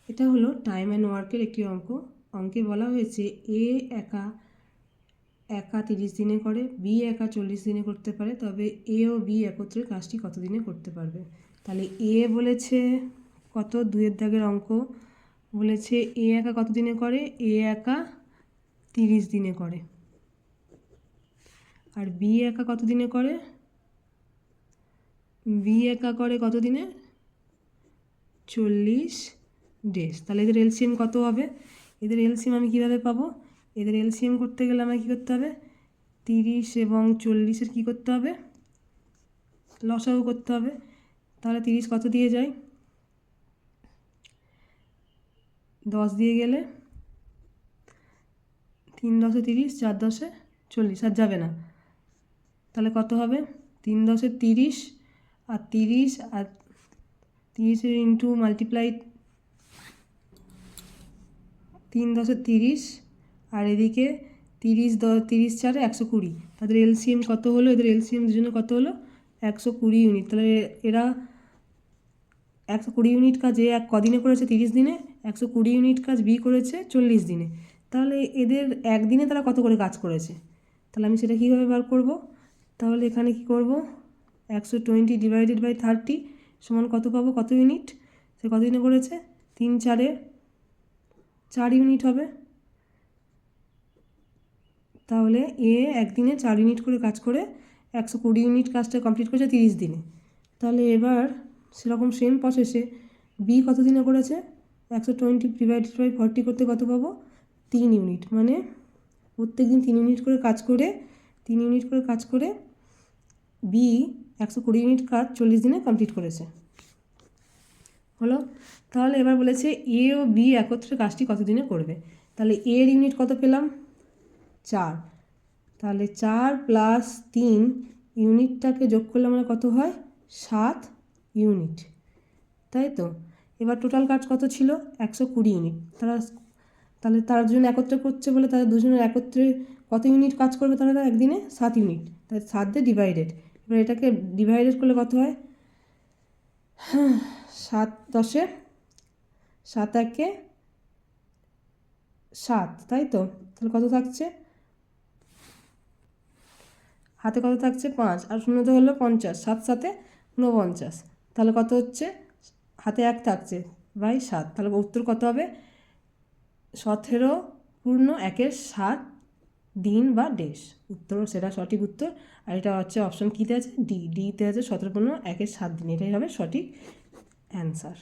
এটা হলো time and ওয়ার্কের একটি অঙ্কে বলা হয়েছে এ একা 30 দিনে করে, বি একা 40 দিনে করতে পারে, তবে এ ও বি একত্রে কাজটি কত দিনে করতে পারবে। তাহলে এ বলেছে কত, 2-এর দাগের অঙ্ক বলেছে এ একা কত দিনে করে, এ একা 30 দিনে করে। আর বি একা কত দিনে করে, বি একা করে কত দিনে, 40 ডেজ। তাহলে এদের এলসিএম কত হবে, এদের এলসিএম আমি কীভাবে পাবো, এদের এলসিএম করতে গেলে আমাকে কী করতে হবে, 30 এবং 40-এর কী করতে হবে, লসাগু করতে হবে। তাহলে 30 কত দিয়ে যায়, 10 দিয়ে গেলে 3 10 30, 4 10 40, আর যাবে না। তাহলে কত হবে, 3 10 30 আর 30 আর 30 ইন্টু মাল্টিপ্লাই 3 10 30 আর এদিকে 30 4 120। তাদের এলসিএম কত হলো, এদের এলসিএম দুজনে কত হলো, 120 ইউনিট। তাহলে এরা 120 ইউনিট কাজ এ কদিনে করেছে, 30 দিনে। 120 ইউনিট কাজ বি করেছে 40 দিনে। তাহলে এদের একদিনে তারা কত করে কাজ করেছে, তাহলে আমি সেটা কীভাবে বার করব। তাহলে এখানে কি করব, 120 ডিভাইডেড বাই 30 সমান কত পাবো, কত ইউনিট, সে কত দিনে করেছে, 3 4 4 ইউনিট হবে। তাহলে এ একদিনে 4 ইউনিট করে কাজ করে 120 ইউনিট কাজটা কমপ্লিট করেছে 30 দিনে। তাহলে এবার সেরকম সেম প্রসেসে বি কত দিনে করেছে, 120 ডিভাইডেড বাই 40 করতে কত পাবো, 3 ইউনিট। মানে প্রত্যেক দিন 3 ইউনিট করে কাজ করে, 3 ইউনিট করে কাজ করে বি 120 ইউনিট কাজ 40 দিনে কমপ্লিট করেছে। হলো। তাহলে এবার বলেছে এ ও বি একত্রে কাজটি কত দিনে করবে। তাহলে এর ইউনিট কত পেলাম, 4। তাহলে 4 প্লাস 3 ইউনিটটাকে যোগ করলে আমরা কত হয়, 7 ইউনিট, তাই তো। এবার টোটাল কাজ কত ছিল, 120 ইউনিট। তাহলে তার জন্য একত্রে করছে বলে তাদের দুজনের একত্রে কত ইউনিট কাজ করবে, তারা একদিনে 7 ইউনিট। তাই 7 দিয়ে ডিভাইডেড। এবার এটাকে ডিভাইডেড করলে কত হয়, 7 10 7 1 7, তাই তো। তাহলে কত থাকছে, হাতে কত থাকছে, 5, আর শূন্য তো হলো 50, 7 7 49। তাহলে কত হচ্ছে, হাতে 1 থাকছে বাই 7। তাহলে উত্তর কত হবে, 17 পূর্ণ 1/7 দিন বা ডেজ। উত্তর সেটা সঠিক উত্তর। আর এটা হচ্ছে অপশন কীতে আছে, ডিতে আছে 17 পূর্ণ 1/7 দিন। এটাই হবে সঠিক অ্যান্সার।